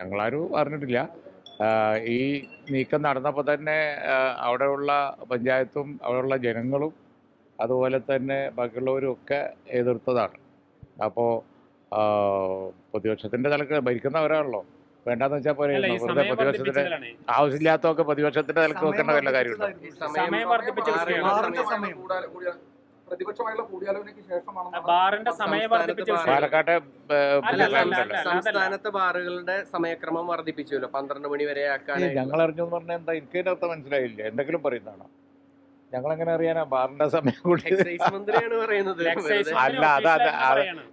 ഞങ്ങളാരും അറിഞ്ഞിട്ടില്ല. ഈ നീക്കം നടന്നപ്പോൾ തന്നെ അവിടെയുള്ള പഞ്ചായത്തും അവിടെയുള്ള ജനങ്ങളും അതുപോലെ തന്നെ ബാക്കിയുള്ളവരും ഒക്കെ എതിർത്തതാണ്. അപ്പോൾ പ്രതിപക്ഷത്തിൻ്റെ തലക്ക് ഭരിക്കുന്നവരാണല്ലോ, വേണ്ടാന്ന് വെച്ചാൽ പോലെ വെറുതെ പ്രതിപക്ഷത്തിന്റെ ആവശ്യമില്ലാത്തൊക്കെ പ്രതിപക്ഷത്തിന്റെ തലക്ക് വെക്കേണ്ട വല്ല കാര്യമുണ്ടോ? പാലക്കാട്ടെ സംസ്ഥാനത്തെ ബാറുകളുടെ സമയക്രമം വർദ്ധിപ്പിച്ചല്ലോ, 12 മണി വരെ ആക്കാൻ. ഞങ്ങൾ അറിഞ്ഞു എന്ന് പറഞ്ഞാൽ എന്താ? എനിക്ക് അതിന്റെ അർത്ഥം മനസ്സിലായില്ല. എന്തെങ്കിലും പറയുന്നതാണോ? ഞങ്ങളെങ്ങനെ അറിയാനാ ബാറിന്റെ സമയം കൂടി? മന്ത്രിയാണ് പറയുന്നത്. അല്ല,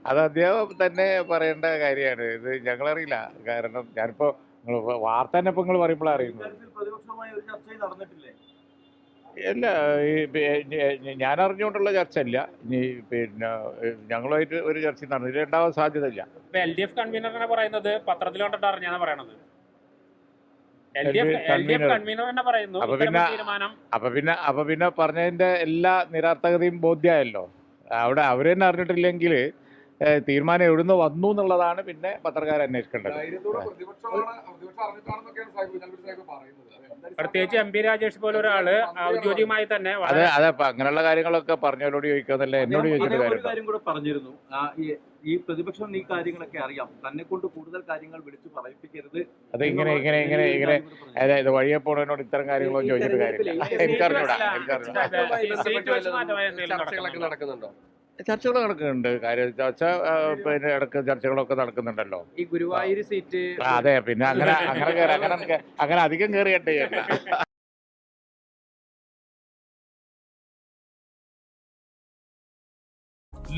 അത് അദ്ദേഹം തന്നെ പറയേണ്ട കാര്യമാണ്. ഇത് ഞങ്ങളറിയില്ല. കാരണം ഞാനിപ്പോ വാർത്ത തന്നെ ഇപ്പൊ നിങ്ങൾ പറയുമ്പോഴാണ് അറിയുന്നത്. അല്ല, ഞാൻ അറിഞ്ഞുകൊണ്ടുള്ള ചർച്ച അല്ല. ഇനി പിന്നെ ഞങ്ങളുമായിട്ട് ഒരു ചർച്ച നടന്നില്ല, ഉണ്ടാവാൻ സാധ്യതയില്ല. LDF കൺവീനർ പറയുന്നത് പത്രത്തിൽ കണ്ടിട്ട് അറിഞ്ഞാണ് പറയണത്. അപ്പൊ പിന്നെ പറഞ്ഞതിന്റെ എല്ലാ നിരാർത്ഥകതയും ബോധ്യമായല്ലോ. അവിടെ അവര് തന്നെ അറിഞ്ഞിട്ടില്ലെങ്കിൽ തീരുമാനം എവിടുന്ന് വന്നു എന്നുള്ളതാണ് പിന്നെ പത്രക്കാരെ അന്വേഷിക്കേണ്ടത്. പ്രത്യേകിച്ച് MP രാജേഷ് പോലെ ഒരാള് ഔദ്യോഗികമായി തന്നെ അതെ അങ്ങനെയുള്ള കാര്യങ്ങളൊക്കെ പറഞ്ഞവരോട് ചോദിക്കാന്നല്ല എന്നോട് ചോദിച്ചിട്ട് കാര്യം കൂടെ പറഞ്ഞിരുന്നു. ഈ പ്രതിപക്ഷം ഈ കാര്യങ്ങളൊക്കെ അറിയാം, തന്നെ കൊണ്ട് കൂടുതൽ കാര്യങ്ങൾ വിളിച്ചു പറയിപ്പിക്കരുത്. അത് ഇങ്ങനെ അതായത് വഴിയെ പോണതിനോട് ഇത്തരം കാര്യങ്ങളൊന്നും ചോദിച്ചിട്ട് കാര്യമില്ല. എനിക്കറിഞ്ഞൂടാ. നടക്കുന്നുണ്ടോ? ചർച്ചകൾ നടക്കുന്നുണ്ട്. ചർച്ച പിന്നെ ഇടയ്ക്ക് ചർച്ചകളൊക്കെ നടക്കുന്നുണ്ടല്ലോ. ഈ ഗുരുവായൂർ സീറ്റ് അതെ, പിന്നെ അങ്ങനെ അധികം കയറിയിട്ട്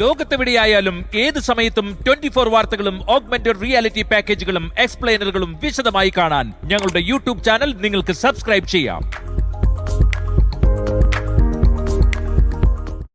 ലോകത്തെവിടെയായാലും ഏത് സമയത്തും 24 വാർത്തകളും ഓഗ്മെന്റഡ് റിയാലിറ്റി പാക്കേജുകളും എക്സ്പ്ലെയിനറുകളും വിശദമായി കാണാൻ ഞങ്ങളുടെ YouTube ചാനൽ നിങ്ങൾക്ക് സബ്സ്ക്രൈബ് ചെയ്യാം.